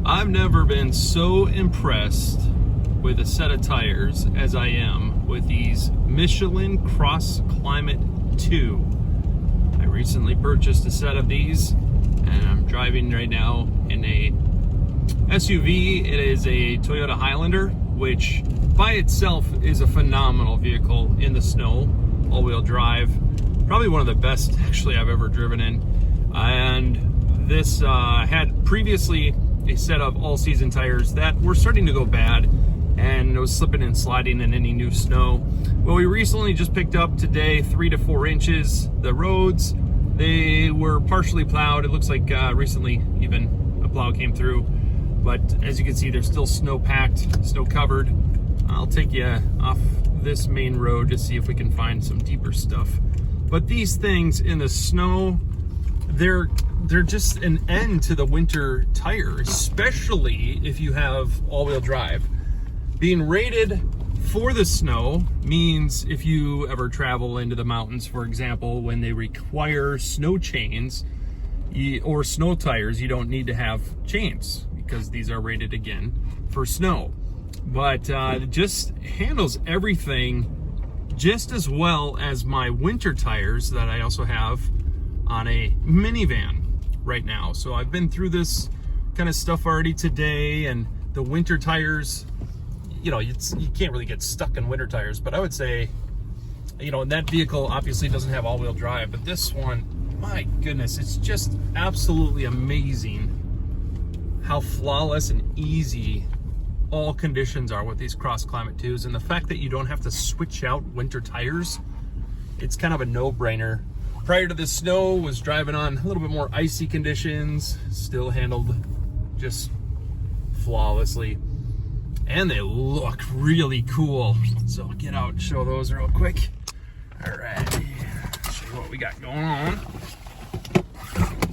I've never been so impressed with a set of tires as I am with these Michelin CrossClimate 2. I recently purchased a set of these and I'm driving right now in a SUV. It is a Toyota Highlander, which by itself is a phenomenal vehicle in the snow, all-wheel drive. Probably one of the best actually I've ever driven in. And this had previously a set of all-season tires that were starting to go bad and it was slipping and sliding in any new snow. Well, we recently just picked up today 3 to 4 inches. The roads, they were partially plowed. It looks like recently even a plow came through, but as you can see, they're still snow packed, snow covered. I'll take you off this main road to see if we can find some deeper stuff. But these things in the snow, they're just an end to the winter tire, especially if you have all-wheel drive. Being rated for the snow means if you ever travel into the mountains, for example, when they require snow chains or snow tires, you don't need to have chains because these are rated again for snow. But it just handles everything just as well as my winter tires that I also have on a minivan right now. So I've been through this kind of stuff already today, and the winter tires, you know, you can't really get stuck in winter tires, but I would say, you know, that vehicle obviously doesn't have all-wheel drive, but this one, my goodness, it's just absolutely amazing how flawless and easy all conditions are with these CrossClimate 2s. And the fact that you don't have to switch out winter tires, it's kind of a no-brainer. Prior to the snow, was driving on a little bit more icy conditions, still handled just flawlessly. And they look really cool. So I'll get out and show those real quick. All right, show you what we got going on.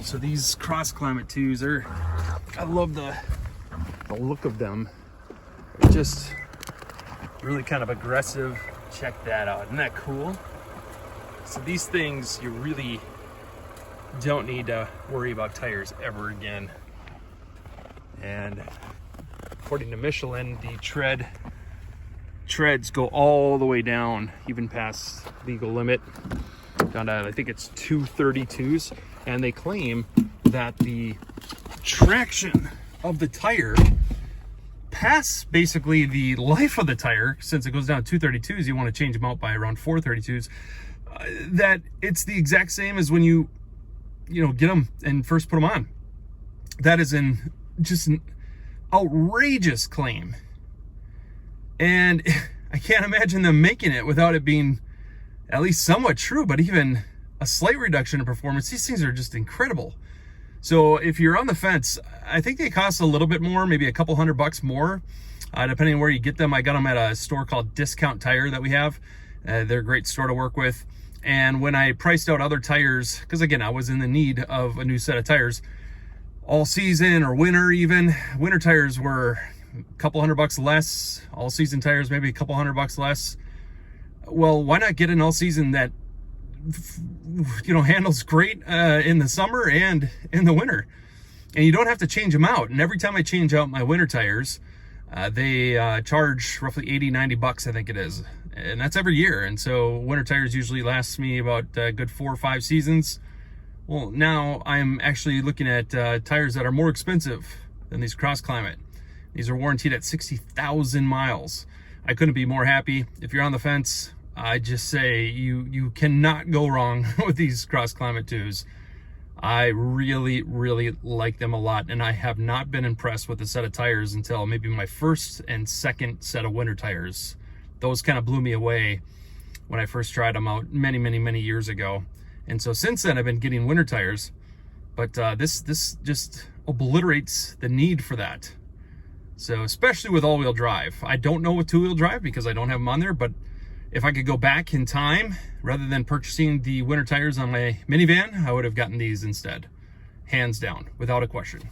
So these CrossClimate 2s are, I love the look of them. They're just really kind of aggressive. Check that out, isn't that cool? So these things, you really don't need to worry about tires ever again. And according to Michelin, the treads go all the way down, even past legal limit, down to, I think it's 232s. And they claim that the traction of the tire past basically the life of the tire, since it goes down to 232s, you want to change them out by around 432s, that it's the exact same as when you get them and first put them on. That is just an outrageous claim, and I can't imagine them making it without it being at least somewhat true. But even a slight reduction in performance, these things are just incredible. So if you're on the fence, I think they cost a little bit more, maybe a couple $100 more, depending on where you get them. I got them at a store called Discount Tire that we have. They're a great store to work with. And when I priced out other tires, because again, I was in the need of a new set of tires, all season or winter even, winter tires were a couple $100 less, all season tires maybe a couple $100 less. Well, why not get an all season that handles great in the summer and in the winter, and you don't have to change them out. And every time I change out my winter tires, they charge roughly $80-90, I think it is, and that's every year. And so winter tires usually last me about a good 4 or 5 seasons. Well, now I'm actually looking at tires that are more expensive than these CrossClimate. These are warranted at 60,000 miles. I couldn't be more happy. If you're on the fence, I just say you cannot go wrong with these CrossClimate 2s. I really, really like them a lot, and I have not been impressed with the set of tires until maybe my first and second set of winter tires. Those kind of blew me away when I first tried them out many years ago. And so since then, I've been getting winter tires, but this just obliterates the need for that. So especially with all-wheel drive. I don't know with two-wheel drive because I don't have them on there, but if I could go back in time, rather than purchasing the winter tires on my minivan, I would have gotten these instead. Hands down, without a question.